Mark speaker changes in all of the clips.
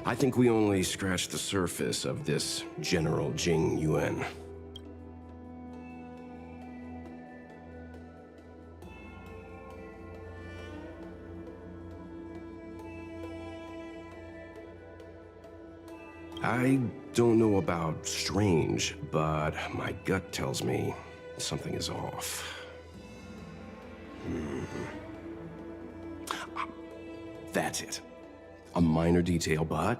Speaker 1: I think we only scratched the surface of this General Jing Yuan. I don't know about strange, but my gut tells me something is off. That's it. A minor detail, but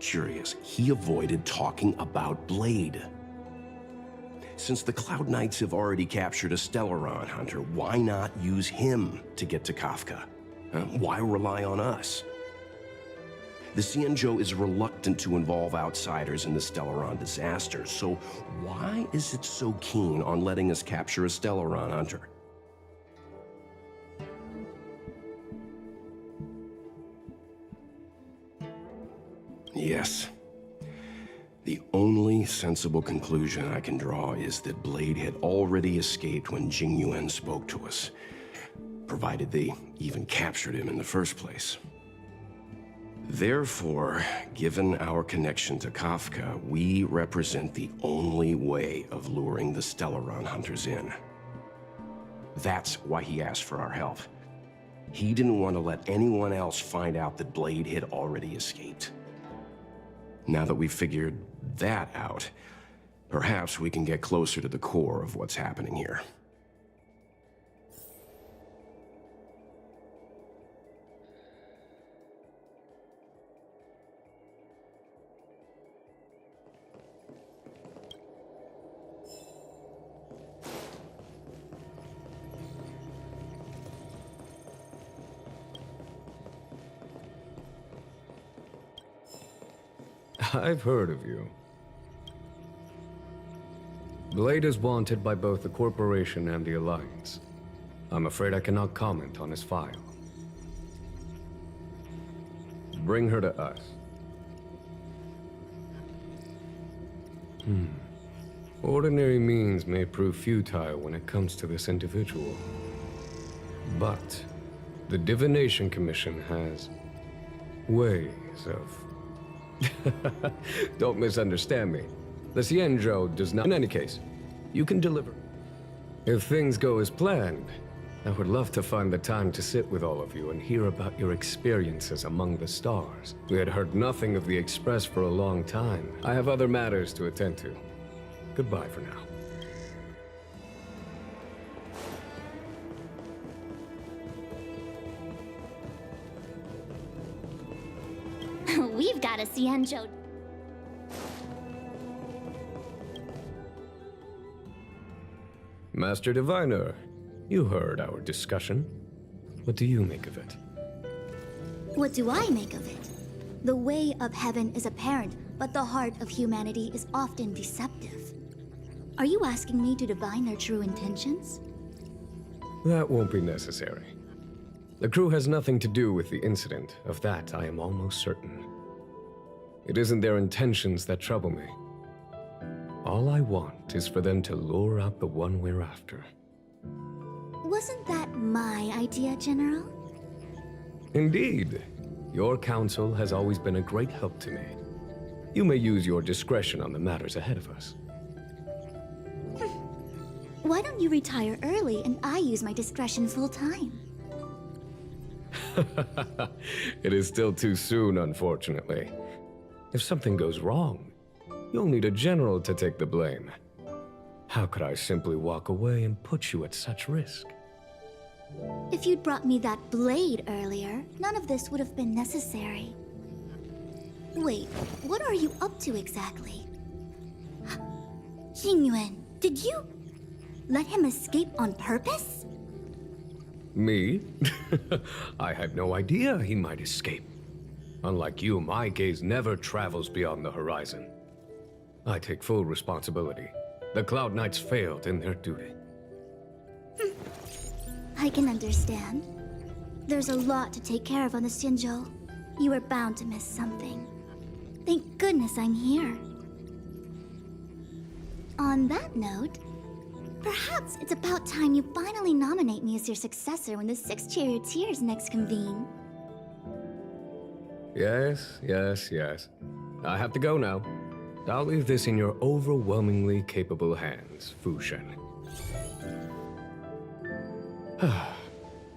Speaker 1: curious. He avoided talking about Blade. Since the Cloud Knights have already captured a Stellaron hunter, why not use him to get to Kafka? Why rely on us? The Xianzhou is reluctant to involve outsiders in the Stellaron disaster, so why is it so keen on letting us capture a Stellaron hunter? Yes. The only sensible conclusion I can draw is that Blade had already escaped when Jing Yuan spoke to us, provided they even captured him in the first place. Therefore, given our connection to Kafka, we represent the only way of luring the Stellaron hunters in. That's why he asked for our help. He didn't want to let anyone else find out that Blade had already escaped. Now that we've figured that out, perhaps we can get closer to the core of what's happening here.
Speaker 2: I've heard of you. Blade is wanted by both the Corporation and the Alliance. I'm afraid I cannot comment on his file. Bring her to us. Ordinary means may prove futile when it comes to this individual. But the Divination Commission has ways of... Don't misunderstand me. The Xianzhou does not... In any case, you can deliver. If things go as planned, I would love to find the time to sit with all of you and hear about your experiences among the stars. We had heard nothing of the Express for a long time. I have other matters to attend to. Goodbye for now.
Speaker 3: We've got a Xianzhou.
Speaker 2: Master Diviner, you heard our discussion. What do you make of it?
Speaker 3: What do I make of it? The way of heaven is apparent, but the heart of humanity is often deceptive. Are you asking me to divine their true intentions?
Speaker 2: That won't be necessary. The crew has nothing to do with the incident. Of that, I am almost certain. It isn't their intentions that trouble me. All I want is for them to lure out the one we're after.
Speaker 3: Wasn't that my idea, General?
Speaker 2: Indeed. Your counsel has always been a great help to me. You may use your discretion on the matters ahead of us.
Speaker 3: Why don't you retire early and I use my discretion full time?
Speaker 2: It is still too soon, unfortunately. If something goes wrong, you'll need a general to take the blame. How could I simply walk away and put you at such risk?
Speaker 3: If you'd brought me that blade earlier, none of this would have been necessary. Wait, what are you up to exactly? Xingyuan, did you let him escape on purpose?
Speaker 2: Me? I had no idea he might escape. Unlike you, my gaze never travels beyond the horizon. I take full responsibility. The Cloud Knights failed in their duty.
Speaker 3: I can understand. There's a lot to take care of on the Xianzhou. You were bound to miss something. Thank goodness I'm here. On that note, perhaps it's about time you finally nominate me as your successor when the Six Charioteers next convene.
Speaker 2: Yes. I have to go now. I'll leave this in your overwhelmingly capable hands, Fu Shen.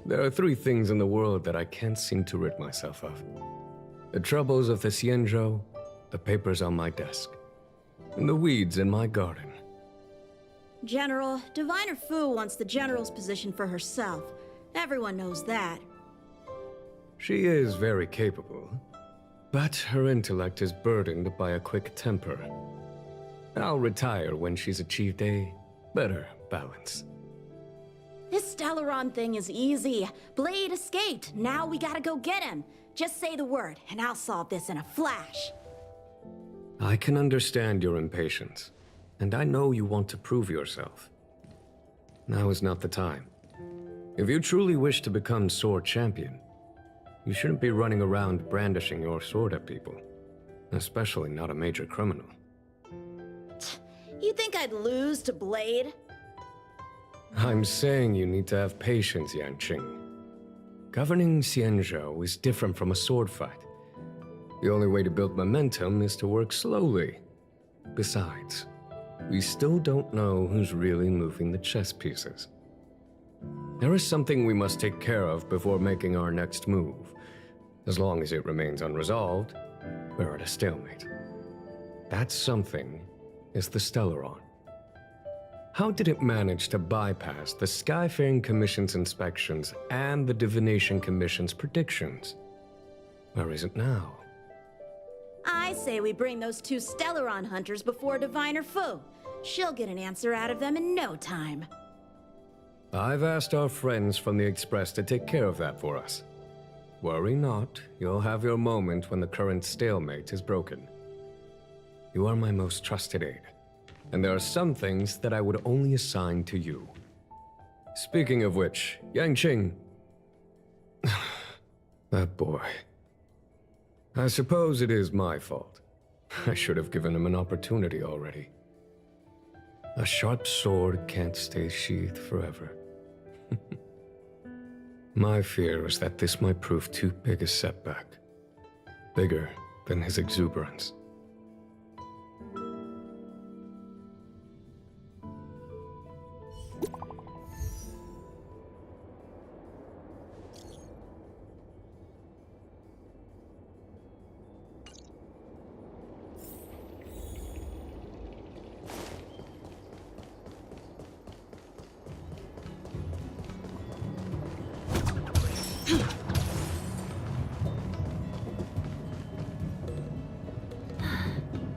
Speaker 2: There are three things in the world that I can't seem to rid myself of. The troubles of the Xianzhou, the papers on my desk, and the weeds in my garden.
Speaker 4: General, Diviner Fu wants the General's position for herself. Everyone knows that.
Speaker 2: She is very capable, but her intellect is burdened by a quick temper. I'll retire when she's achieved a better balance.
Speaker 4: This Stellaron thing is easy. Blade escaped. Now we gotta go get him. Just say the word, and I'll solve this in a flash.
Speaker 2: I can understand your impatience, and I know you want to prove yourself. Now is not the time. If you truly wish to become sword champion, you shouldn't be running around brandishing your sword at people, especially not a major criminal.
Speaker 4: You think I'd lose to Blade?
Speaker 2: I'm saying you need to have patience, Yanqing. Governing Xianzhou is different from a sword fight. The only way to build momentum is to work slowly. Besides, we still don't know who's really moving the chess pieces. There is something we must take care of before making our next move. As long as it remains unresolved, we're at a stalemate. That something is the Stellaron. How did it manage to bypass the Skyfaring Commission's inspections and the Divination Commission's predictions? Where is it now?
Speaker 4: I say we bring those two Stellaron hunters before Diviner Fu. She'll get an answer out of them in no time.
Speaker 2: I've asked our friends from the Express to take care of that for us. Worry not, you'll have your moment when the current stalemate is broken. You are my most trusted aide, and there are some things that I would only assign to you. Speaking of which, Yanqing... that boy. I suppose it is my fault. I should have given him an opportunity already. A sharp sword can't stay sheathed forever. My fear is that this might prove too big a setback. Bigger than his exuberance.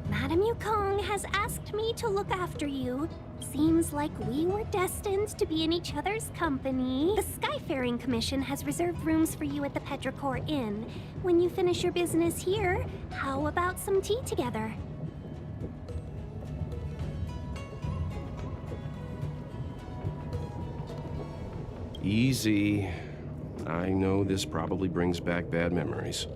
Speaker 5: Madame Yukong has asked me to look after you. Seems like we were destined to be in each other's company. The Skyfaring Commission has reserved rooms for you at the Petrichor Inn. When you finish your business here, how about some tea together?
Speaker 1: Easy. I know this probably brings back bad memories.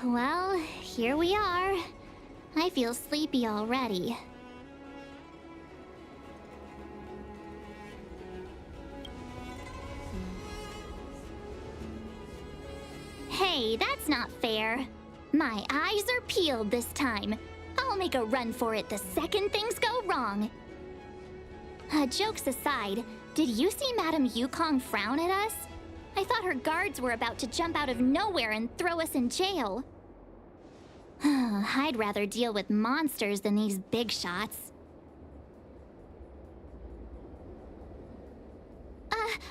Speaker 3: Well, here we are. I feel sleepy already. Hey, that's not fair. My eyes are peeled this time. I'll make a run for it the second things go wrong. Jokes aside, did you see Madame Yukong frown at us? I thought her guards were about to jump out of nowhere and throw us in jail. I'd rather deal with monsters than these big shots.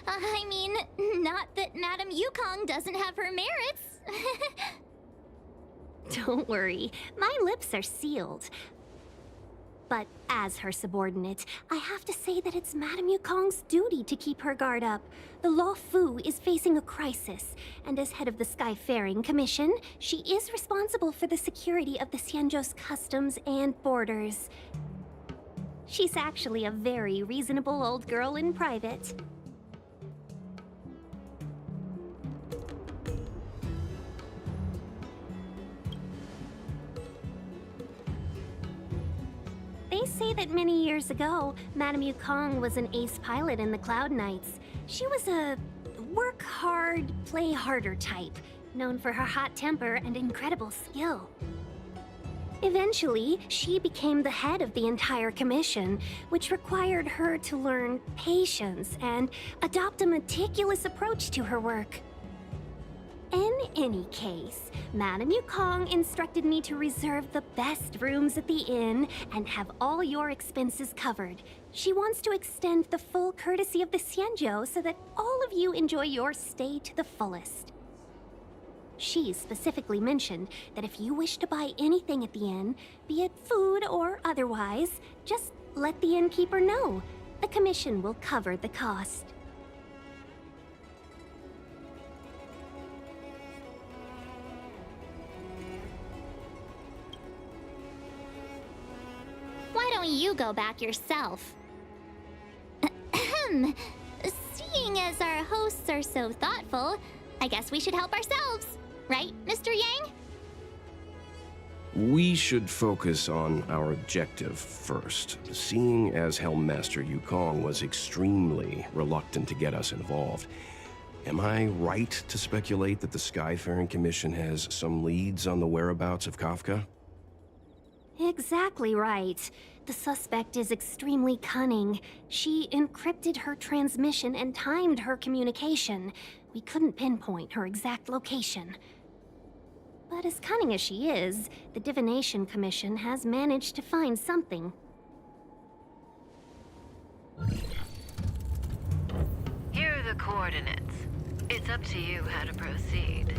Speaker 3: I mean, not that Madame Yukong doesn't have her merits.
Speaker 5: Don't worry, my lips are sealed. But as her subordinate, I have to say that it's Madame Yukong's duty to keep her guard up. The Luofu is facing a crisis, and as head of the Skyfaring Commission, she is responsible for the security of the Xianzhou's customs and borders. She's actually a very reasonable old girl in private. They say that many years ago, Madame Yukong was an ace pilot in the Cloud Knights. She was a work hard, play harder type, known for her hot temper and incredible skill. Eventually, she became the head of the entire commission, which required her to learn patience and adopt a meticulous approach to her work. In any case, Madame Yukong instructed me to reserve the best rooms at the inn and have all your expenses covered. She wants to extend the full courtesy of the Xianzhou so that all of you enjoy your stay to the fullest. She specifically mentioned that if you wish to buy anything at the inn, be it food or otherwise, just let the innkeeper know. The commission will cover the cost.
Speaker 3: Why don't you go back yourself? Ahem. Seeing as our hosts are so thoughtful, I guess we should help ourselves. Right, Mr. Yang?
Speaker 1: We should focus on our objective first. Seeing as Helmmaster Yukong was extremely reluctant to get us involved, am I right to speculate that the Skyfaring Commission has some leads on the whereabouts of Kafka?
Speaker 5: Exactly right. The suspect is extremely cunning. She encrypted her transmission and timed her communication. We couldn't pinpoint her exact location. But as cunning as she is, the Divination Commission has managed to find something.
Speaker 6: Here are the coordinates. It's up to you how to proceed.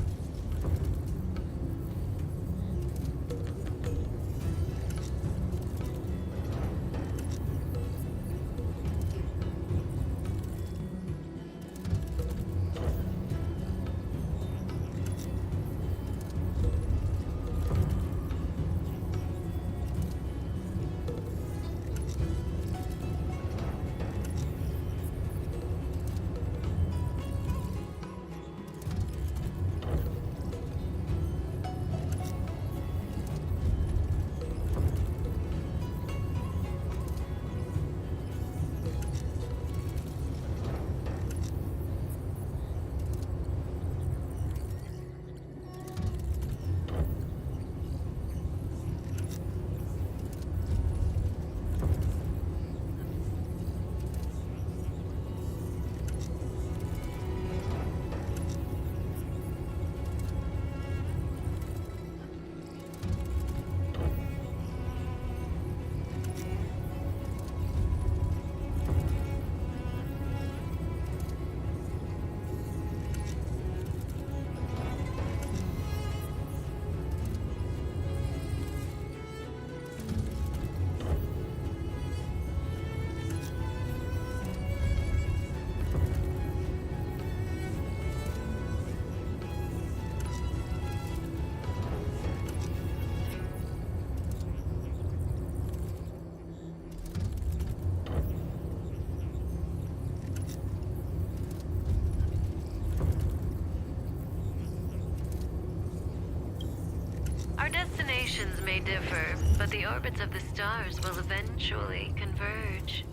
Speaker 6: directions may differ, but the orbits of the stars will eventually converge.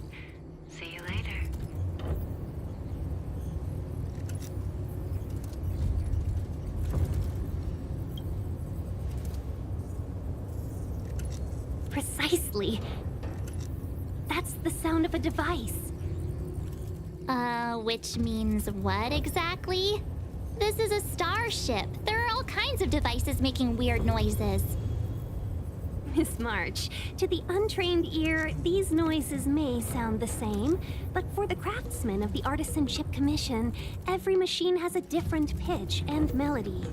Speaker 6: See you later.
Speaker 5: Precisely. That's the sound of a device.
Speaker 3: Which means what exactly? This is a starship. There are all kinds of devices making weird noises.
Speaker 5: Miss March, to the untrained ear, these noises may sound the same, but for the craftsmen of the Artisanship Commission, every machine has a different pitch and melody.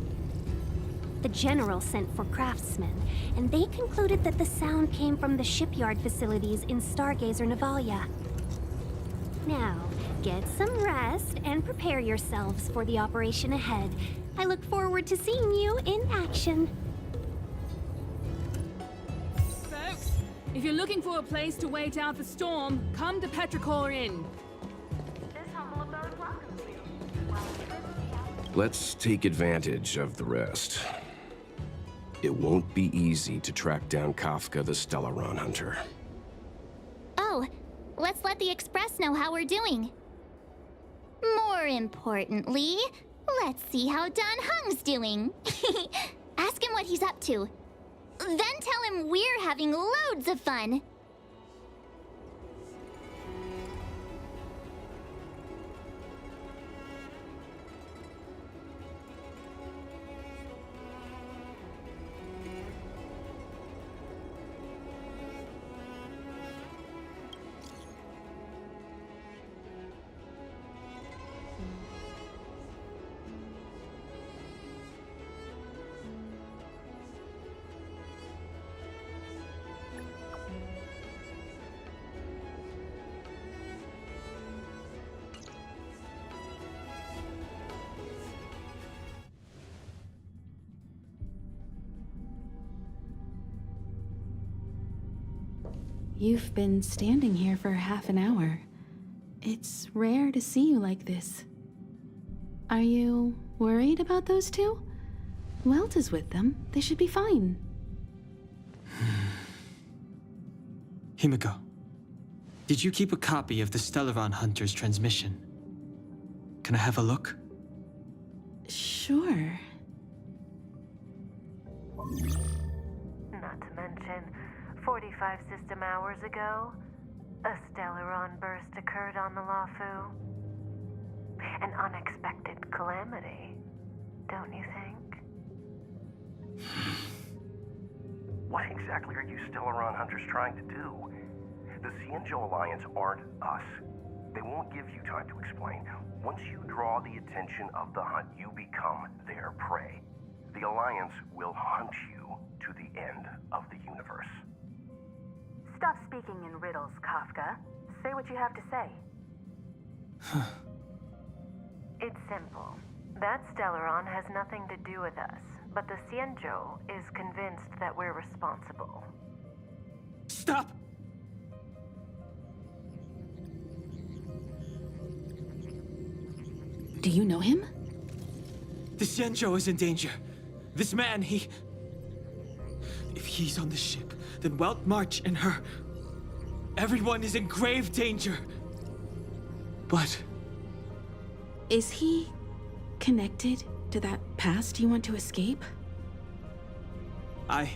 Speaker 5: The General sent for craftsmen, and they concluded that the sound came from the shipyard facilities in Stargazer Navalia. Now, get some rest and prepare yourselves for the operation ahead. I look forward to seeing you in action.
Speaker 7: Folks, if you're looking for a place to wait out the storm, come to Petrichor Inn.
Speaker 1: Let's take advantage of the rest. It won't be easy to track down Kafka the Stellaron Hunter.
Speaker 3: Oh, let's let the Express know how we're doing. More importantly, let's see how Don Hung's doing. Ask him what he's up to. Then tell him we're having loads of fun.
Speaker 8: You've been standing here for half an hour. It's rare to see you like this. Are you worried about those two? Welt is with them. They should be fine.
Speaker 9: Himiko, did you keep a copy of the Stellaron Hunter's transmission? Can I have a look?
Speaker 8: Sure.
Speaker 6: Not to mention, 45 system hours ago, a Stellaron burst occurred on the Luofu. An unexpected calamity, don't you think?
Speaker 1: What exactly are you Stellaron Hunters trying to do? The Xianzhou Alliance aren't us. They won't give you time to explain. Once you draw the attention of the hunt, you become their prey. The Alliance will hunt you to the end of the universe.
Speaker 10: Stop speaking in riddles, Kafka. Say what you have to say.
Speaker 6: It's simple. That Stellaron has nothing to do with us, but the Xianzhou is convinced that we're responsible.
Speaker 9: Stop!
Speaker 8: Do you know him?
Speaker 9: The Xianzhou is in danger. This man, If he's on the ship, then Welt March and her... Everyone is in grave danger. But...
Speaker 8: Is he connected to that past you want to escape?
Speaker 9: I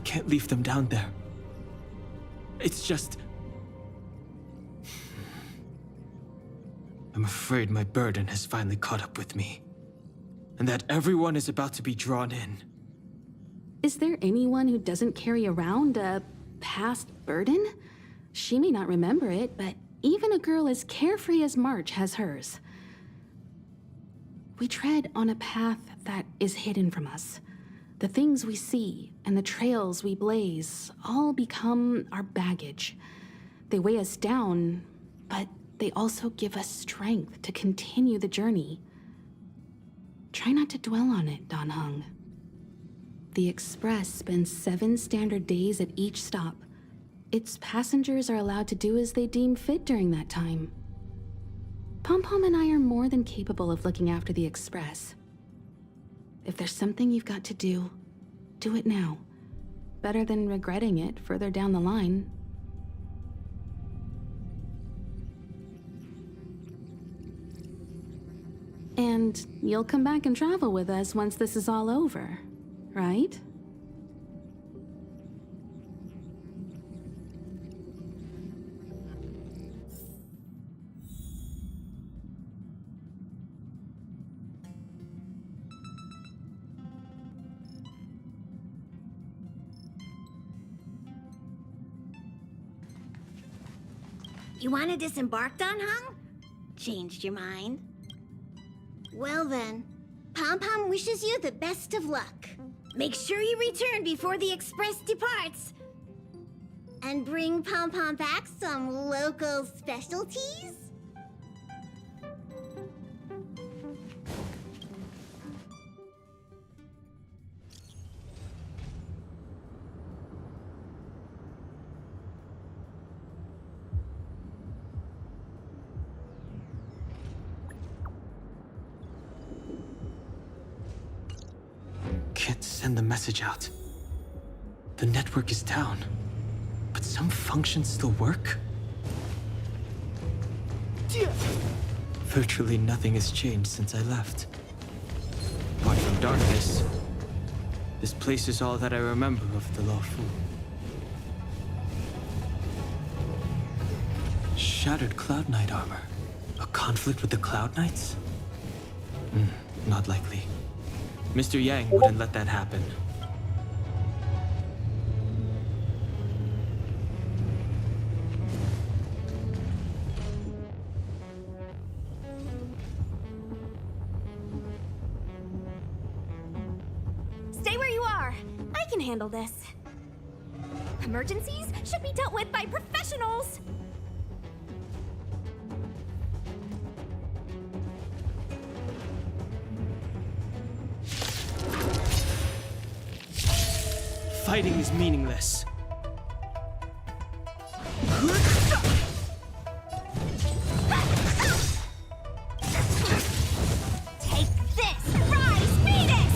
Speaker 9: can't leave them down there. It's just... I'm afraid my burden has finally caught up with me. And that everyone is about to be drawn in.
Speaker 8: Is there anyone who doesn't carry around a past burden? She may not remember it, but even a girl as carefree as March has hers. We tread on a path that is hidden from us. The things we see and the trails we blaze all become our baggage. They weigh us down, but they also give us strength to continue the journey. Try not to dwell on it, Don Hung. The Express spends 7 standard days at each stop. Its passengers are allowed to do as they deem fit during that time. Pom Pom and I are more than capable of looking after the Express. If there's something you've got to do, do it now. Better than regretting it further down the line. And you'll come back and travel with us once this is all over, right?
Speaker 11: You wanted disembarked on, Hung? Changed your mind? Well then, Pom-Pom wishes you the best of luck. Make sure you return before the express departs. And bring Pom-Pom back some local specialties?
Speaker 9: Can't send the message out. The network is down, but some functions still work? Virtually nothing has changed since I left. Apart from darkness, this place is all that I remember of the Luofu. Shattered Cloud Knight armor. A conflict with the Cloud Knights? Not likely. Mr. Yang wouldn't let that happen.
Speaker 5: Stay where you are. I can handle this. Emergencies should be dealt with by professionals.
Speaker 9: Fighting is meaningless.
Speaker 5: Take this! Rise, Venus!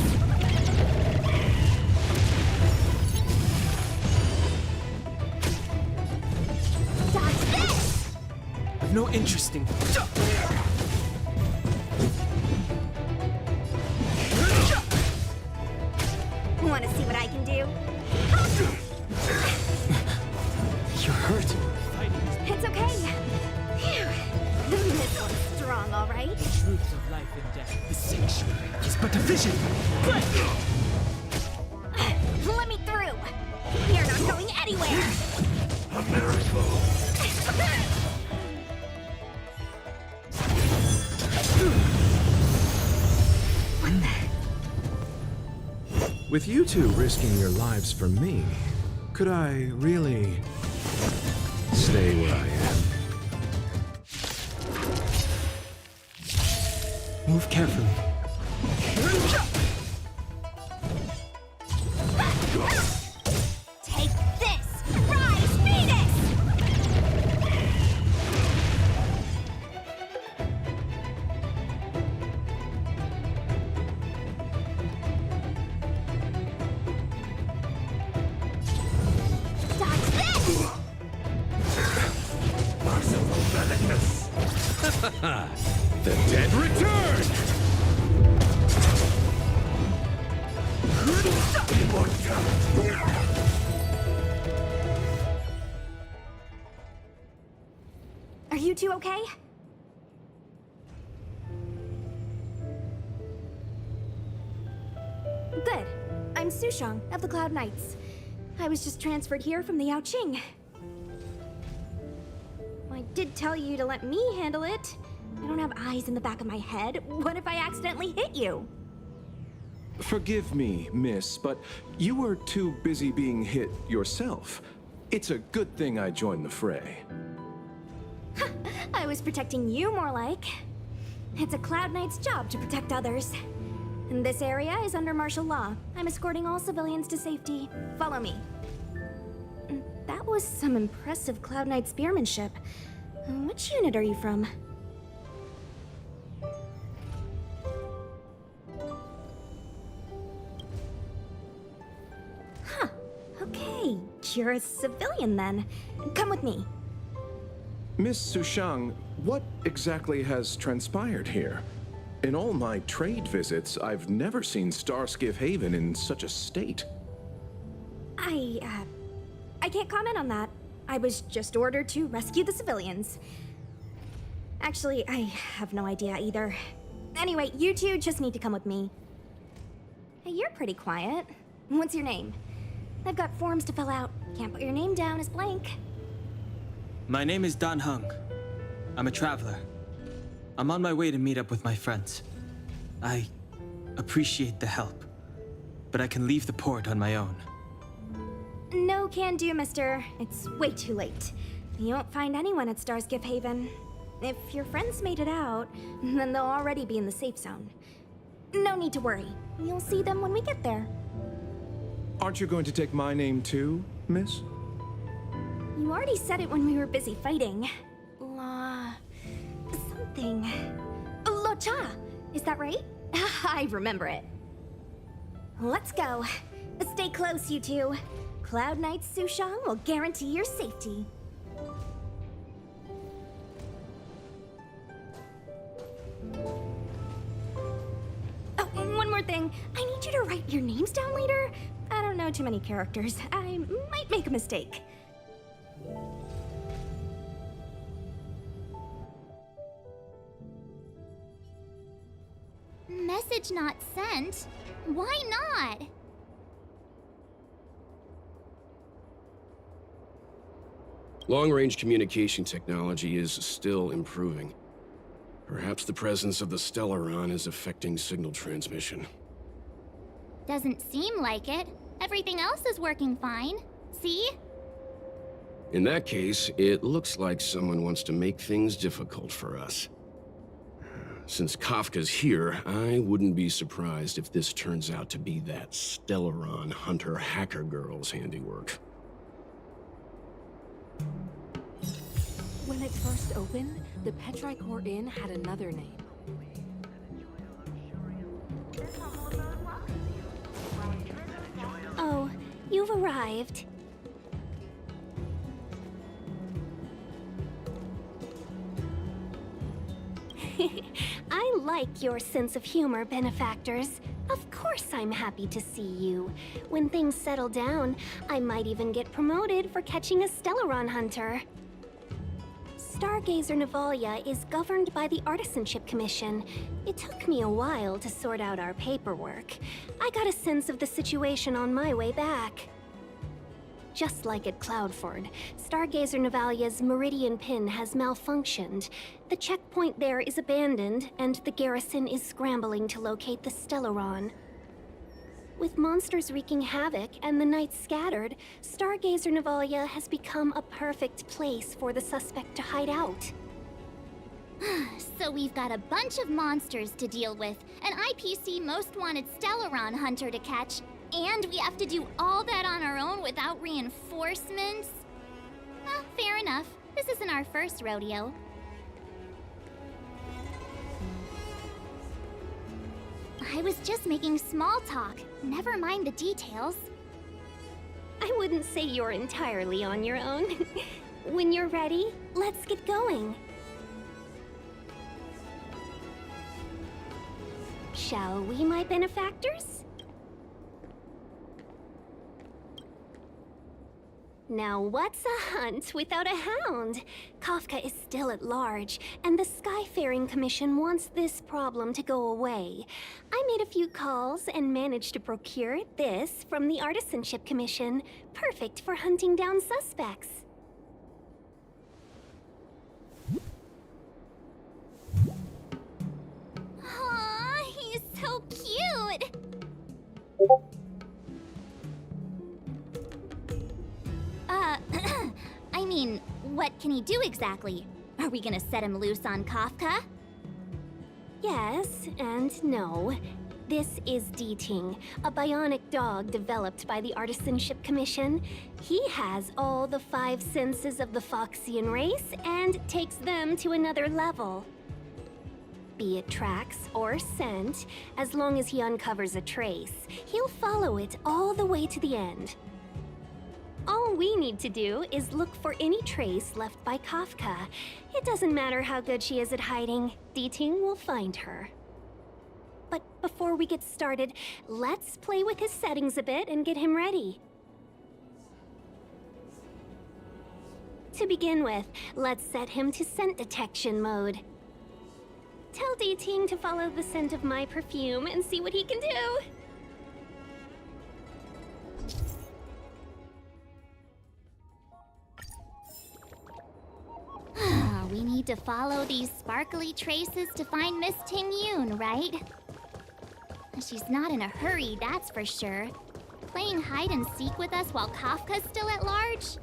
Speaker 5: Dodge this!
Speaker 9: I've no interest in...
Speaker 5: Want to see what I can do?
Speaker 9: You're hurt.
Speaker 5: It's okay. Phew. This one's strong, all right?
Speaker 9: Truths of life and death. The sanctuary is but a vision.
Speaker 5: Let me through. You're not going anywhere.
Speaker 1: A miracle.
Speaker 12: With you two risking your lives for me, could I really stay where I am?
Speaker 9: Move carefully.
Speaker 5: Take this! Rise, Venus! Dodge this!
Speaker 12: The dead return!
Speaker 5: Are you two okay? Good. I'm Sushang of the Cloud Knights. I was just transferred here from the Yaoqing. I did tell you to let me handle it. I don't have eyes in the back of my head. What if I accidentally hit you?
Speaker 12: Forgive me, miss, but you were too busy being hit yourself. It's a good thing I joined the fray.
Speaker 5: I was protecting you more like. It's a Cloud Knight's job to protect others. And this area is under martial law. I'm escorting all civilians to safety. Follow me. That was some impressive Cloud Knight spearmanship. Which unit are you from? you're a civilian then. Come with me.
Speaker 12: Miss Sushang, what exactly has transpired here? In all my trade visits, I've never seen Starskiff Haven in such a state.
Speaker 5: I can't comment on that. I was just ordered to rescue the civilians. Actually, I have no idea either. Anyway, you two just need to come with me. Hey, you're pretty quiet. What's your name? I've got forms to fill out. Can't put your name down as blank.
Speaker 9: My name is Dan Hung. I'm a traveler. I'm on my way to meet up with my friends. I appreciate the help, but I can leave the port on my own.
Speaker 5: No can do, mister. It's way too late. You won't find anyone at Starskiff Haven. If your friends made it out, then they'll already be in the safe zone. No need to worry. You'll see them when we get there.
Speaker 12: Aren't you going to take my name too, miss?
Speaker 5: You already said it when we were busy fighting. Something. Lo Cha! Is that right? I remember it. Let's go. Stay close, you two. Cloud Knight Sushang will guarantee your safety. Oh, one more thing. I need you to write your names down later. I don't know too many characters. I might make a mistake.
Speaker 3: Message not sent? Why not?
Speaker 1: Long-range communication technology is still improving. Perhaps the presence of the Stellaron is affecting signal transmission.
Speaker 3: Doesn't seem like it. Everything else is working fine. See?
Speaker 1: In that case, it looks like someone wants to make things difficult for us. Since Kafka's here, I wouldn't be surprised if this turns out to be that Stellaron hunter hacker girl's handiwork.
Speaker 8: When it first opened, the Petrichor Inn had another name.
Speaker 5: Oh, you've arrived. I like your sense of humor, benefactors. Of course I'm happy to see you. When things settle down, I might even get promoted for catching a Stellaron hunter. Stargazer Navalia is governed by the Artisanship Commission. It took me a while to sort out our paperwork. I got a sense of the situation on my way back. Just like at Cloudford, Stargazer Navalia's Meridian Pin has malfunctioned. The checkpoint there is abandoned, and the garrison is scrambling to locate the Stellaron. With monsters wreaking havoc and the night scattered, Stargazer Navalia has become a perfect place for the suspect to hide out.
Speaker 3: So we've got a bunch of monsters to deal with, an IPC Most Wanted Stellaron hunter to catch, and we have to do all that on our own without reinforcements? Fair enough. This isn't our first rodeo. I was just making small talk. Never mind the details.
Speaker 5: I wouldn't say you're entirely on your own. When you're ready, let's get going. Shall we, my benefactors? Now what's a hunt without a hound? Kafka is still at large, and the Skyfaring Commission wants this problem to go away. I made a few calls and managed to procure this from the Artisanship Commission. Perfect for hunting down suspects.
Speaker 3: Aw, he's so cute! I mean, what can he do exactly? Are we gonna set him loose on Kafka?
Speaker 5: Yes and no. This is Deeting, a bionic dog developed by the Artisanship Commission. He has all the 5 senses of the Foxian race and takes them to another level. Be it tracks or scent, as long as he uncovers a trace, he'll follow it all the way to the end. Oh, All we need to do is look for any trace left by Kafka. It doesn't matter how good she is at hiding, D-Ting will find her. But before we get started, let's play with his settings a bit and get him ready. To begin with, let's set him to scent detection mode. Tell D-Ting to follow the scent of my perfume and see what he can do.
Speaker 3: We need to follow these sparkly traces to find Miss Ting Yun, right? She's not in a hurry, that's for sure. Playing hide and seek with us while Kafka's still at large?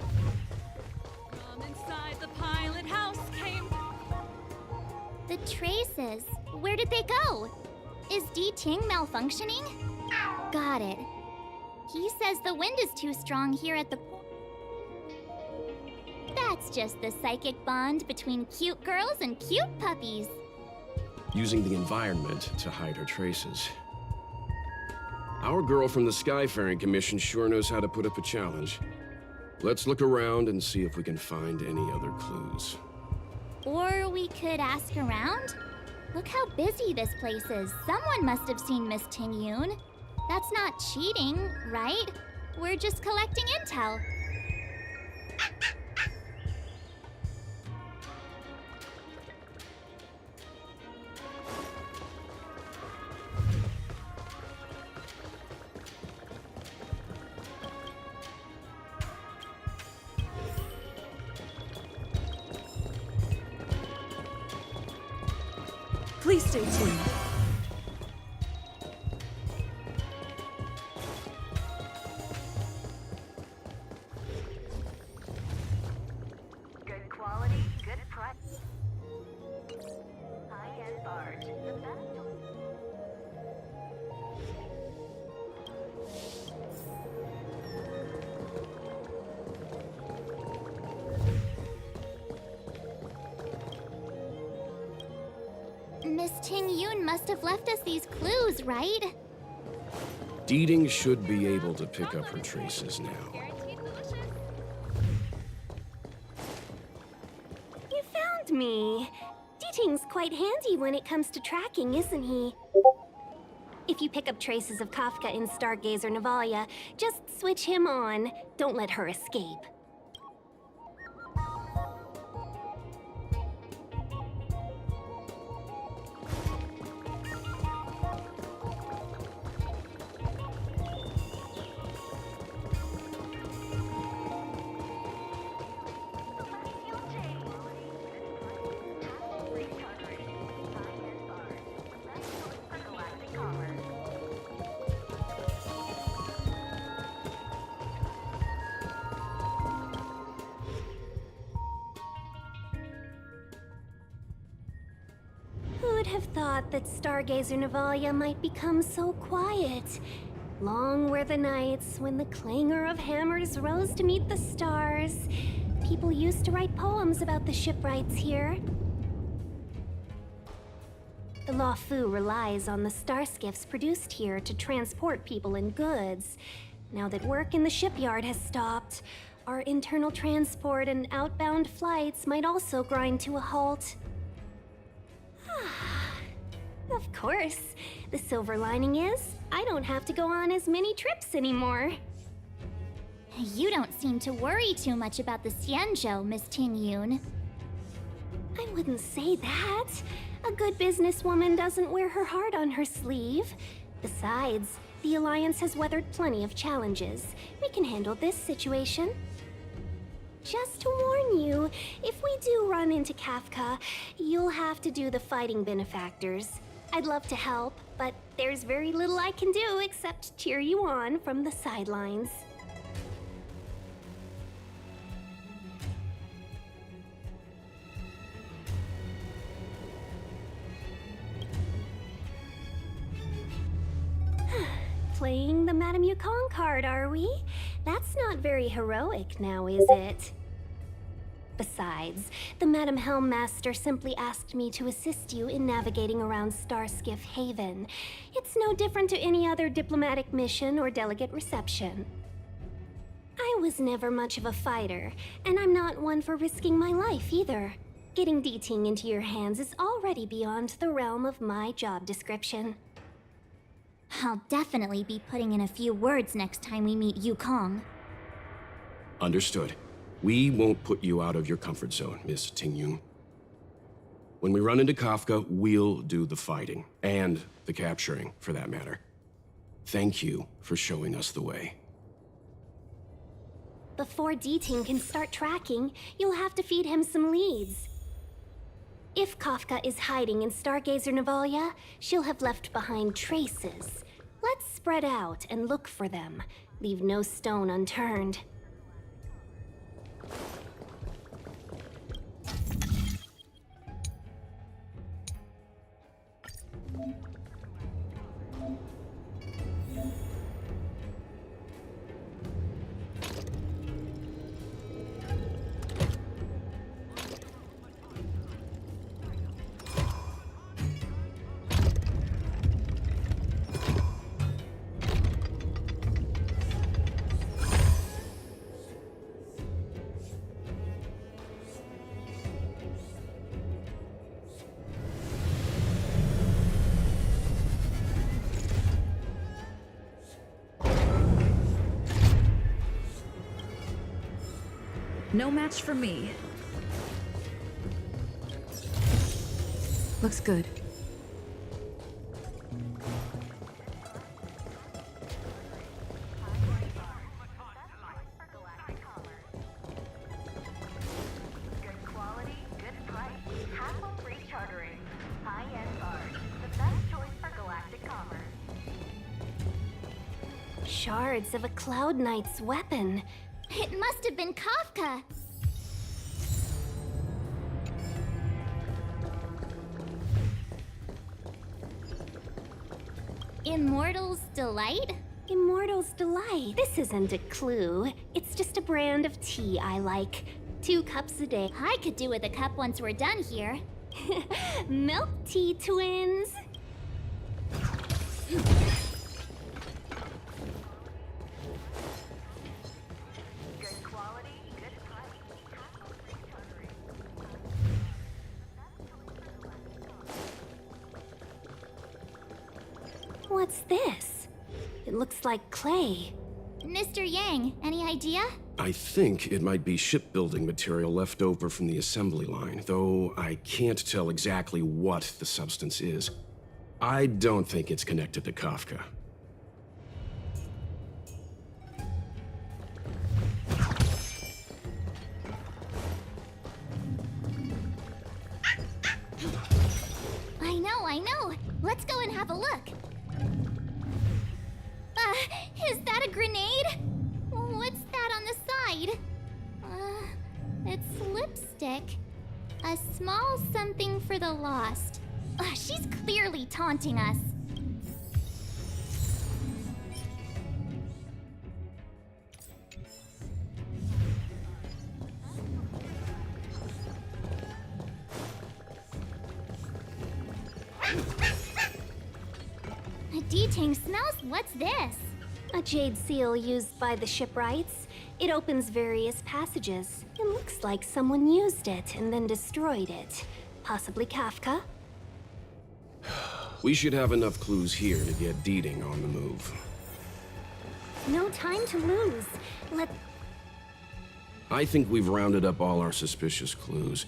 Speaker 7: From inside the pilot house came...
Speaker 3: The traces. Where did they go? Is D-Ting malfunctioning? Got it. He says the wind is too strong here at the... That's just the psychic bond between cute girls and cute puppies.
Speaker 1: Using the environment to hide her traces. Our girl from the Skyfaring Commission sure knows how to put up a challenge. Let's look around and see if we can find any other clues.
Speaker 3: Or we could ask around? Look how busy this place is. Someone must have seen Miss Ting Yun. That's not cheating, right? We're just collecting intel.
Speaker 13: Please stay tuned.
Speaker 10: Good quality, good price. High-end barge. The best.
Speaker 3: Miss Ting Yun must have left us these clues, right?
Speaker 1: D-Ting should be able to pick up her traces now.
Speaker 5: You found me. D-Ting's quite handy when it comes to tracking, isn't he? If you pick up traces of Kafka in Stargazer Navalia, just switch him on. Don't let her escape. Who'd have thought that Stargazer Navalia might become so quiet? Long were the nights when the clangor of hammers rose to meet the stars. People used to write poems about the shipwrights here. The Luofu relies on the starskiffs produced here to transport people and goods. Now that work in the shipyard has stopped, our internal transport and outbound flights might also grind to a halt. Of course. The silver lining is, I don't have to go on as many trips anymore.
Speaker 3: You don't seem to worry too much about the Xianzhou, Miss Ting Yun.
Speaker 5: I wouldn't say that. A good businesswoman doesn't wear her heart on her sleeve. Besides, the Alliance has weathered plenty of challenges. We can handle this situation. Just to warn you, if we do run into Kafka, you'll have to do the fighting benefactors. I'd love to help, but there's very little I can do except cheer you on from the sidelines. Playing the Madame Yukong card, are we? That's not very heroic now, is it? Besides, the Madame Helmmaster simply asked me to assist you in navigating around Starskiff Haven. It's no different to any other diplomatic mission or delegate reception. I was never much of a fighter, and I'm not one for risking my life either. Getting Deeting into your hands is already beyond the realm of my job description.
Speaker 3: I'll definitely be putting in a few words next time we meet Yukong.
Speaker 1: Understood. We won't put you out of your comfort zone, Miss Tingyun. When we run into Kafka, we'll do the fighting. And the capturing, for that matter. Thank you for showing us the way.
Speaker 5: Before Deeting can start tracking, you'll have to feed him some leads. If Kafka is hiding in Stargazer Navalia, she'll have left behind traces. Let's spread out and look for them. Leave no stone unturned.
Speaker 13: No match for me.
Speaker 8: Looks good.
Speaker 10: Good quality, good price. Hassle-free chartering. High-end bars. The best choice for galactic commerce.
Speaker 5: Shards of a Cloud Knight's weapon.
Speaker 3: It must have been Kafka! Immortal's Delight?
Speaker 5: Immortal's Delight. This isn't a clue. It's just a brand of tea I like. 2 cups a day.
Speaker 3: I could do with a cup once we're done here.
Speaker 5: Milk tea twins.
Speaker 10: Good quality, good price. Hassle-free chartering.
Speaker 5: What's this? It looks like clay.
Speaker 3: Mr. Yang, any idea?
Speaker 1: I think it might be shipbuilding material left over from the assembly line, though I can't tell exactly what the substance is. I don't think it's connected to Kafka.
Speaker 3: I know! Let's go and have a look! Is that a grenade? What's that on the side? It's lipstick. A small something for the lost. She's clearly taunting us. Deetang smells. What's this?
Speaker 5: A jade seal used by the shipwrights. It opens various passages. It looks like someone used it and then destroyed it. Possibly Kafka?
Speaker 1: We should have enough clues here to get Deeting on the move.
Speaker 5: No time to lose.
Speaker 1: I think we've rounded up all our suspicious clues.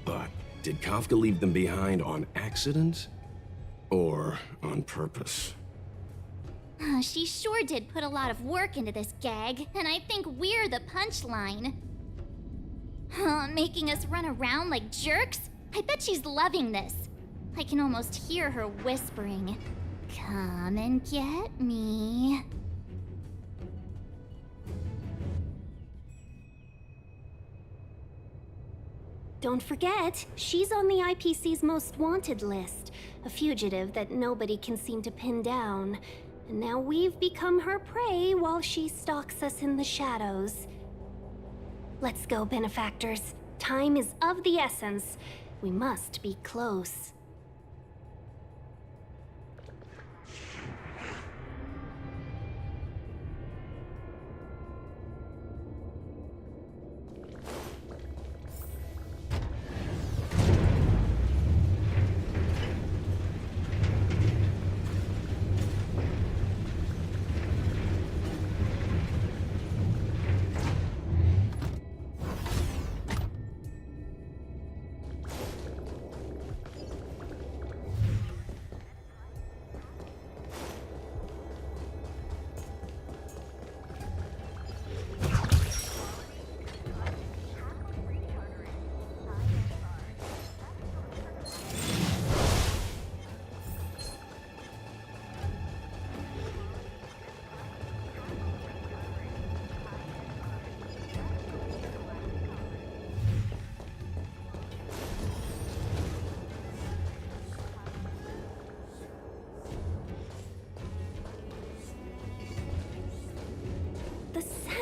Speaker 1: But did Kafka leave them behind on accident? Or on purpose?
Speaker 3: She sure did put a lot of work into this gag, and I think we're the punchline. Making us run around like jerks? I bet she's loving this. I can almost hear her whispering, "Come and get me."
Speaker 5: Don't forget, she's on the IPC's most wanted list. A fugitive that nobody can seem to pin down. And now we've become her prey while she stalks us in the shadows. Let's go, benefactors. Time is of the essence. We must be close.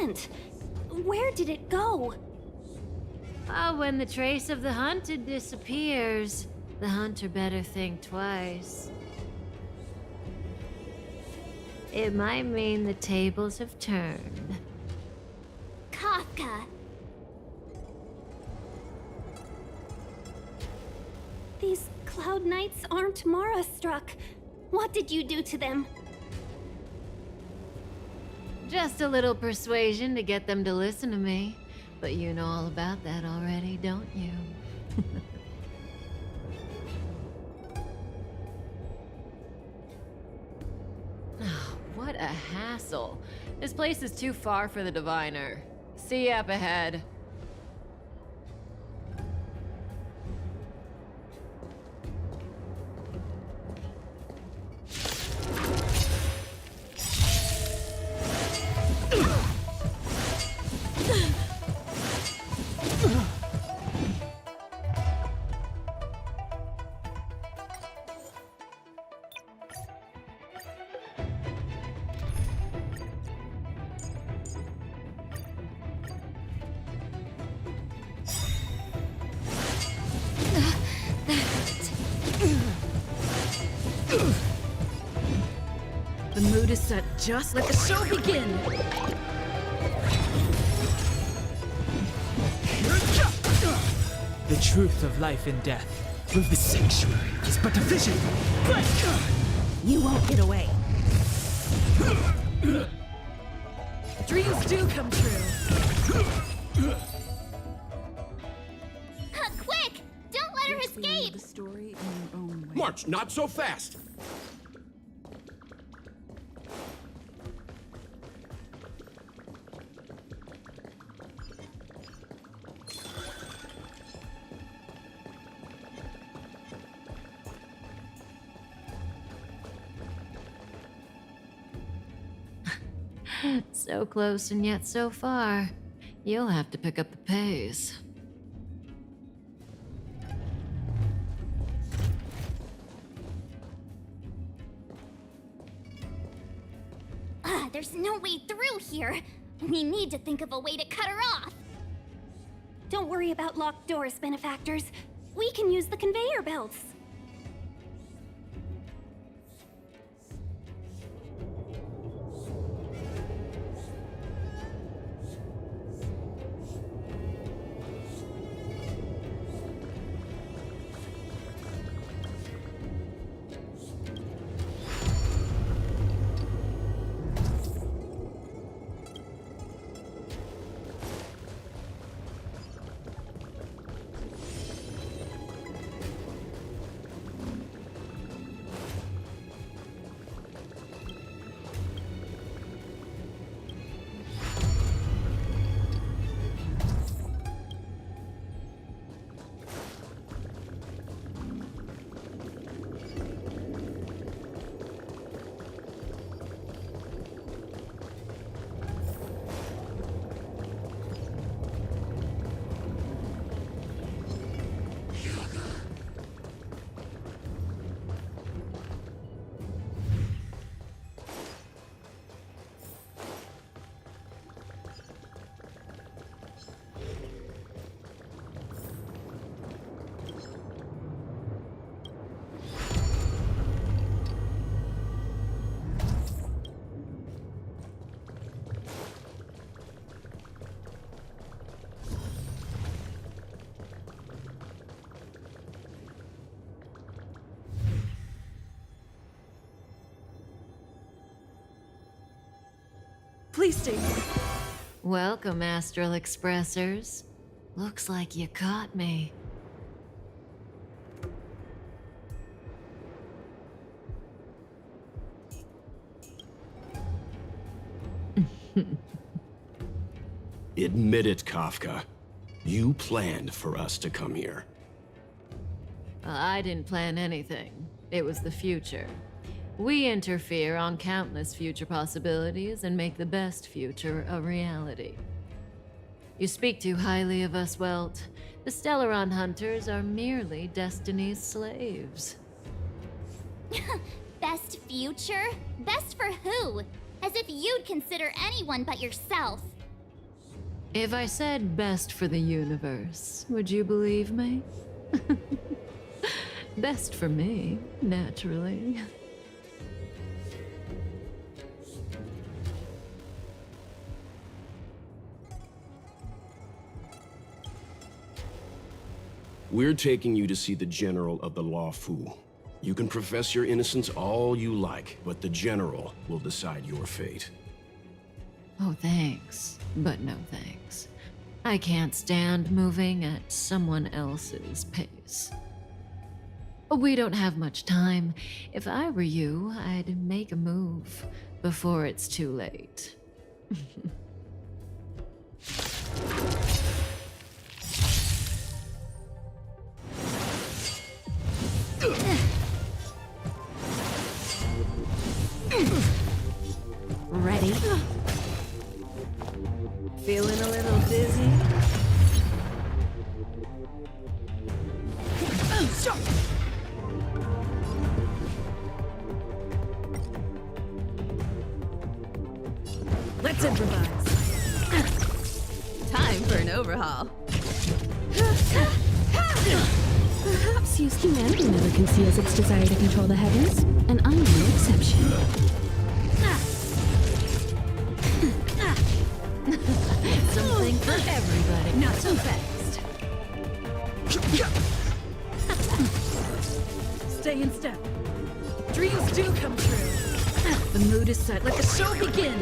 Speaker 5: went? Where did it go?
Speaker 14: When the trace of the hunted disappears, the hunter better think twice. It might mean the tables have turned.
Speaker 3: Kafka!
Speaker 5: These Cloud Knights aren't Mara struck. What did you do to them?
Speaker 14: Just a little persuasion to get them to listen to me. But you know all about that already, don't you? Oh, what a hassle. This place is too far for the diviner. See you up ahead.
Speaker 13: The mood is set. Just let the show begin.
Speaker 9: The truth of life and death. Through the sanctuary is but a vision.
Speaker 13: You won't get away. Dreams do come true.
Speaker 3: Quick! Don't let her escape!
Speaker 8: The story in your own way.
Speaker 1: March, not so fast!
Speaker 14: So close and yet so far. You'll have to pick up the pace.
Speaker 3: There's no way through here. We need to think of a way to cut her off.
Speaker 5: Don't worry about locked doors, benefactors. We can use the conveyor belts.
Speaker 13: Please stay here.
Speaker 14: Welcome, Astral Expressors. Looks like you caught me.
Speaker 1: Admit it, Kafka. You planned for us to come here.
Speaker 14: I didn't plan anything. It was the future. We interfere on countless future possibilities and make the best future a reality. You speak too highly of us, Welt. The Stellaron Hunters are merely Destiny's slaves.
Speaker 3: Best future? Best for who? As if you'd consider anyone but yourself.
Speaker 14: If I said best for the universe, would you believe me? Best for me, naturally.
Speaker 1: We're taking you to see the General of the Luofu. You can profess your innocence all you like, but the General will decide your fate.
Speaker 14: Oh, thanks. But no thanks. I can't stand moving at someone else's pace. We don't have much time. If I were you, I'd make a move before it's too late.
Speaker 13: Ready? Feeling a little dizzy? Let's improvise. Time for an overhaul.
Speaker 8: Perhaps used humanity never conceals its desire to control the heavens, and I'm no exception.
Speaker 14: Something for everybody.
Speaker 13: Not so fast. Stay in step. Dreams do come true. The mood is set. Let the show begin.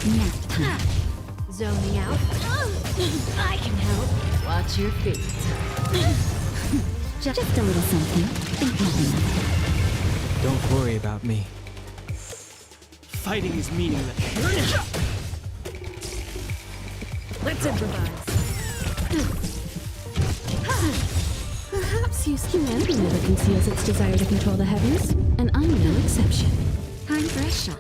Speaker 8: Nap time.
Speaker 14: Zoning out? I can help. Watch your feet.
Speaker 8: Just a little something. Think nothing of it.
Speaker 9: Don't worry about me. Fighting is meaningless.
Speaker 13: Let's improvise.
Speaker 8: Perhaps used humanity never conceals its desire to control the heavens, and I'm no exception. Time for a shot.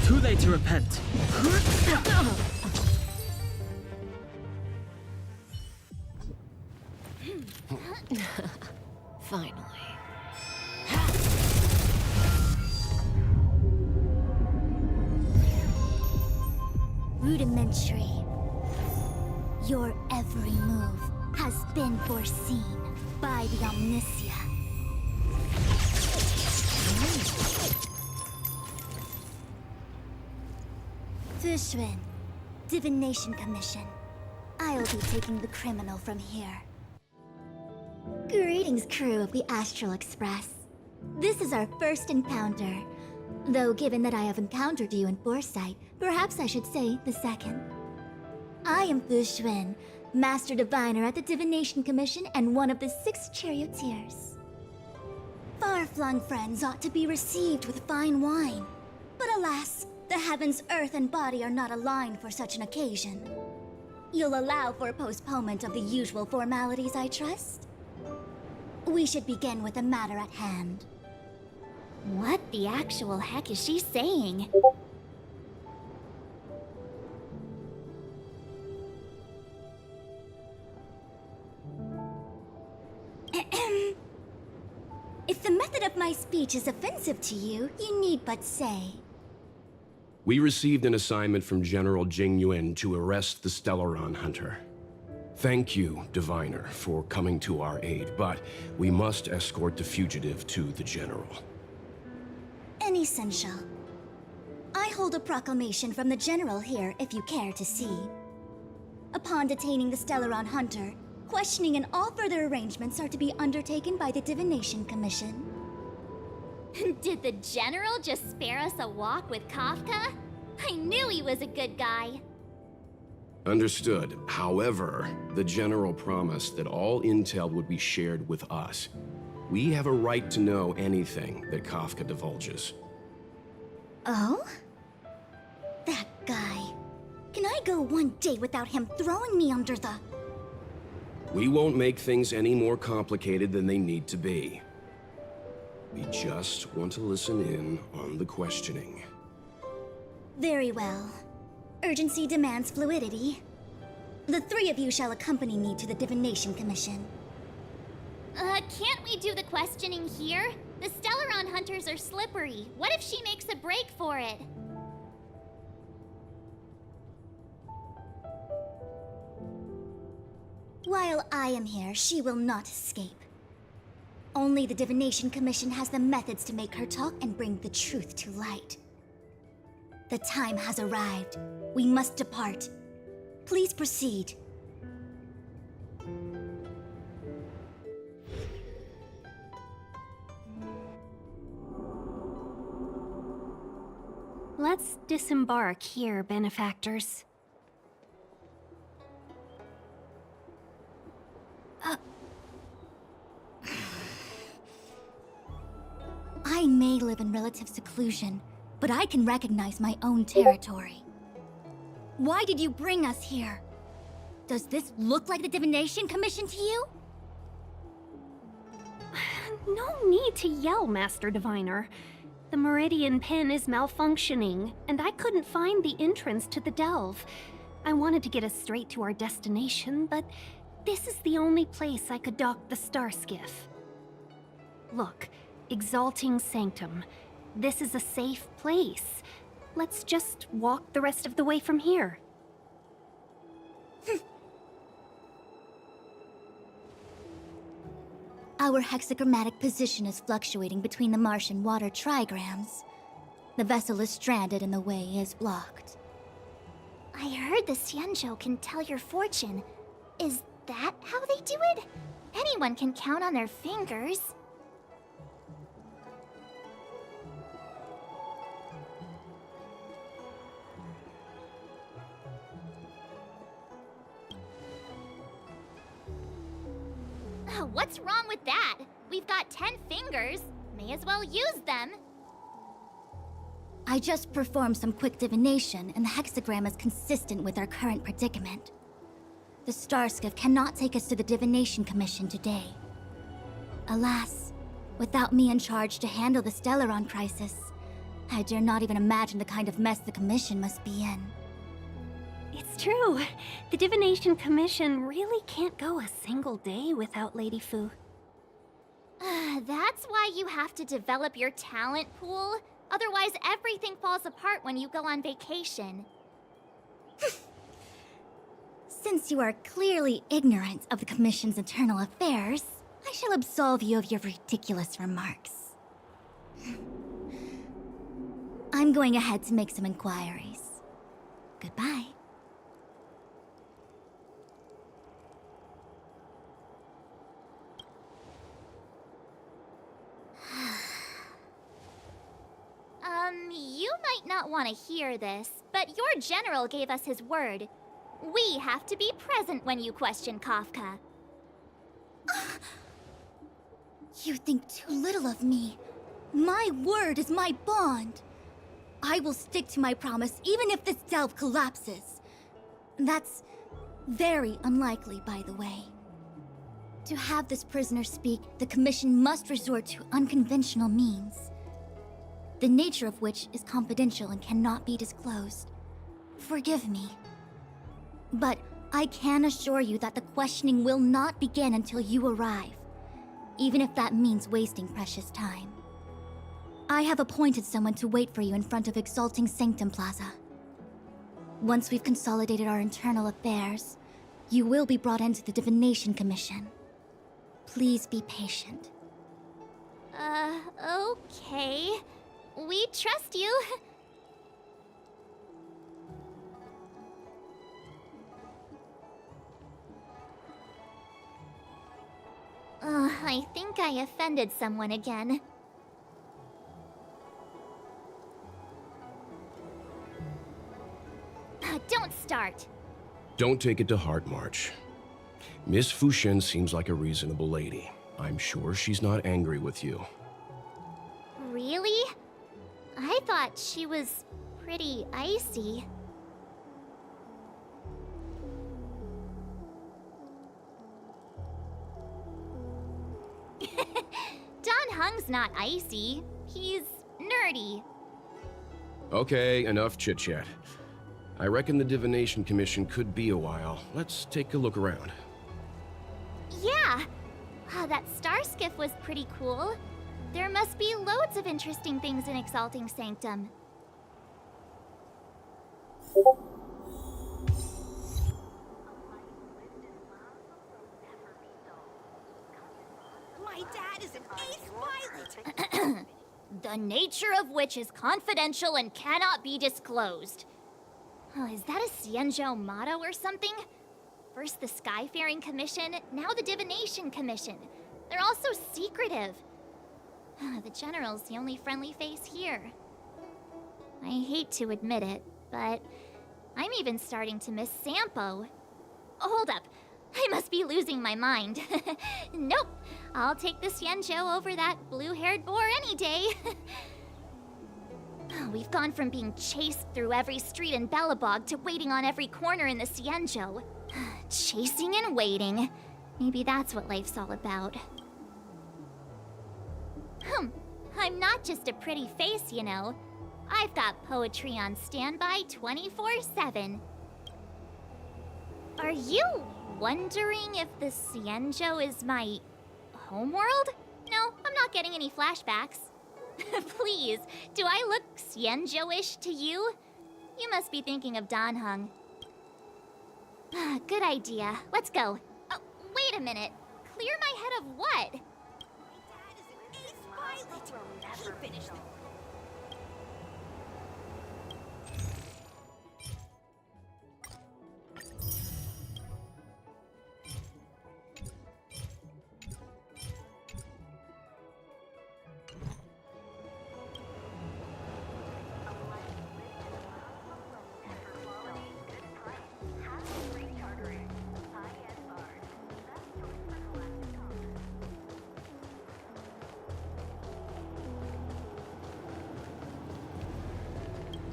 Speaker 9: Too late to repent.
Speaker 14: Finally.
Speaker 3: Rudimentary. Your every move has been foreseen by the Omniscient. Fushun, Divination Commission. I'll be taking the criminal from here. Greetings, crew of the Astral Express. This is our first encounter. Though given that I have encountered you in foresight, perhaps I should say the second. I am Fushun, Master Diviner at the Divination Commission and one of the 6 charioteers. Far-flung friends ought to be received with fine wine. But alas, the heavens, earth, and body are not aligned for such an occasion. You'll allow for a postponement of the usual formalities, I trust? We should begin with the matter at hand. What the actual heck is she saying? If the method of my speech is offensive to you, you need but say.
Speaker 1: We received an assignment from General Jing Yuan to arrest the Stellaron Hunter. Thank you, Diviner, for coming to our aid, but we must escort the fugitive to the General.
Speaker 3: Essential. I hold a proclamation from the General here, if you care to see. Upon detaining the Stellaron Hunter, questioning and all further arrangements are to be undertaken by the Divination Commission. Did the General just spare us a walk with Kafka? I knew he was a good guy.
Speaker 1: Understood. However, the General promised that all intel would be shared with us. We have a right to know anything that Kafka divulges.
Speaker 3: Oh? That guy. Can I go one day without him throwing me under the...
Speaker 1: We won't make things any more complicated than they need to be. We just want to listen in on the questioning.
Speaker 3: Very well. Urgency demands fluidity. The 3 of you shall accompany me to the Divination Commission. Can't we do the questioning here? The Stellaron hunters are slippery. What if she makes a break for it?
Speaker 15: While I am here, she will not escape. Only the Divination Commission has the methods to make her talk and bring the truth to light. The time has arrived. We must depart. Please proceed.
Speaker 5: Let's disembark here, benefactors.
Speaker 15: I may live in relative seclusion, but I can recognize my own territory. Why did you bring us here? Does this look like the Divination Commission to you?
Speaker 5: No need to yell, Master Diviner. The Meridian Pin is malfunctioning, and I couldn't find the entrance to the delve. I wanted to get us straight to our destination, but this is the only place I could dock the star skiff. Look, Exalting Sanctum. This is a safe place. Let's just walk the rest of the way from here.
Speaker 15: Our hexagrammatic position is fluctuating between the marsh and water trigrams. The vessel is stranded and the way is blocked.
Speaker 3: I heard the Xianzhou can tell your fortune. Is that how they do it? Anyone can count on their fingers. What's wrong with that? We've got 10 fingers. May as well use them.
Speaker 15: I just performed some quick divination, and the hexagram is consistent with our current predicament. The Starskiff cannot take us to the Divination Commission today. Alas, without me in charge to handle the Stellaron crisis, I dare not even imagine the kind of mess the Commission must be in.
Speaker 5: It's true. The Divination Commission really can't go a single day without Lady Fu.
Speaker 3: That's why you have to develop your talent pool. Otherwise, everything falls apart when you go on vacation.
Speaker 15: Since you are clearly ignorant of the Commission's internal affairs, I shall absolve you of your ridiculous remarks. I'm going ahead to make some inquiries. Goodbye.
Speaker 3: You might not want to hear this, but your general gave us his word. We have to be present when you question Kafka.
Speaker 15: You think too little of me. My word is my bond. I will stick to my promise even if this delve collapses. That's very unlikely, by the way. To have this prisoner speak, the Commission must resort to unconventional means, the nature of which is confidential and cannot be disclosed. Forgive me. But I can assure you that the questioning will not begin until you arrive, even if that means wasting precious time. I have appointed someone to wait for you in front of Exalting Sanctum Plaza. Once we've consolidated our internal affairs, you will be brought into the Divination Commission. Please be patient.
Speaker 3: Okay. We trust you. I think I offended someone again. Don't start.
Speaker 1: Don't take it to heart, March. Miss Fuxian seems like a reasonable lady. I'm sure she's not angry with you.
Speaker 3: Really? I thought she was pretty icy. Dan Heng's not icy. He's nerdy.
Speaker 1: Okay, enough chit-chat. I reckon the Divination Commission could be a while. Let's take a look around.
Speaker 3: Yeah. That star skiff was pretty cool. There must be loads of interesting things in Exalting Sanctum.
Speaker 11: My dad is an ace pilot!
Speaker 3: The nature of which is confidential and cannot be disclosed. Oh, is that a Xianzhou motto or something? First the Skyfaring Commission, now the Divination Commission. They're all so secretive. The General's the only friendly face here. I hate to admit it, but I'm even starting to miss Sampo. Hold up. I must be losing my mind. Nope. I'll take the Xianzhou over that blue-haired boar any day. We've gone from being chased through every street in Belobog to waiting on every corner in the Xianzhou. Chasing and waiting. Maybe that's what life's all about. I'm not just a pretty face, you know. I've got poetry on standby 24/7. Are you wondering if the Xianzhou is my homeworld? No, I'm not getting any flashbacks. Please, do I look Xianzhou-ish to you? You must be thinking of Danheng. Good idea. Let's go. Oh, wait a minute. Clear my head of what?
Speaker 11: He finished the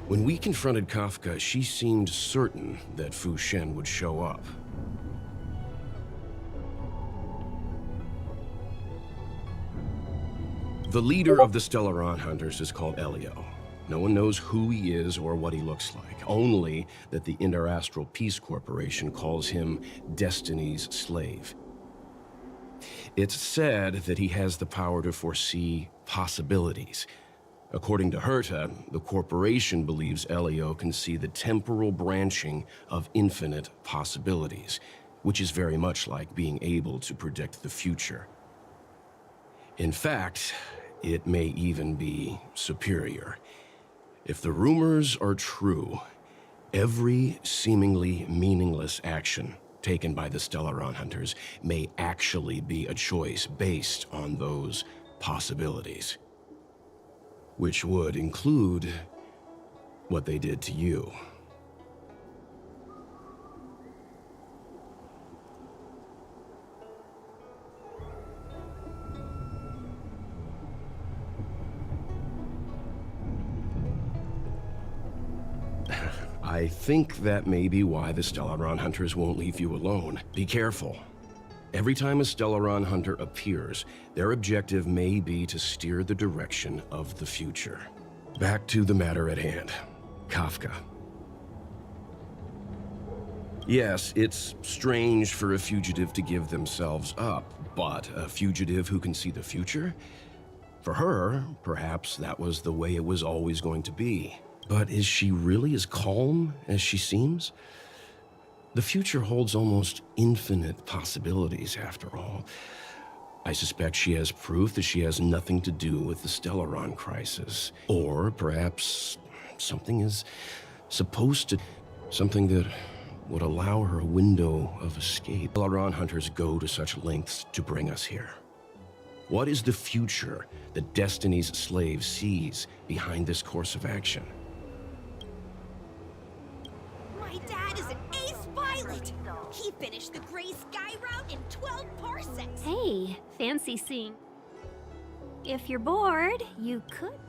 Speaker 1: When we confronted Kafka, she seemed certain that Fu Shen would show up. The leader of the Stellaron Hunters is called Elio. No one knows who he is or what he looks like, only that the Interastral Peace Corporation calls him Destiny's slave. It's said that he has the power to foresee possibilities. According to Herta, the corporation believes Elio can see the temporal branching of infinite possibilities, which is very much like being able to predict the future. In fact, it may even be superior. If the rumors are true, every seemingly meaningless action taken by the Stellaron Hunters may actually be a choice based on those possibilities. Which would include what they did to you. I think that may be why the Stellaron Hunters won't leave you alone. Be careful. Every time a Stellaron Hunter appears, their objective may be to steer the direction of the future. Back to the matter at hand. Kafka. Yes, it's strange for a fugitive to give themselves up, but a fugitive who can see the future? For her, perhaps that was the way it was always going to be. But is she really as calm as she seems? The future holds almost infinite possibilities, after all. I suspect she has proof that she has nothing to do with the Stellaron crisis. Or perhaps something is supposed to... something that would allow her a window of escape. Stellaron Hunters go to such lengths to bring us here. What is the future that Destiny's slave sees behind this course of action?
Speaker 11: My dad is an ace pilot! He finished the Gray Sky route in 12 parsecs!
Speaker 5: Hey, fancy seeing. If you're bored, you could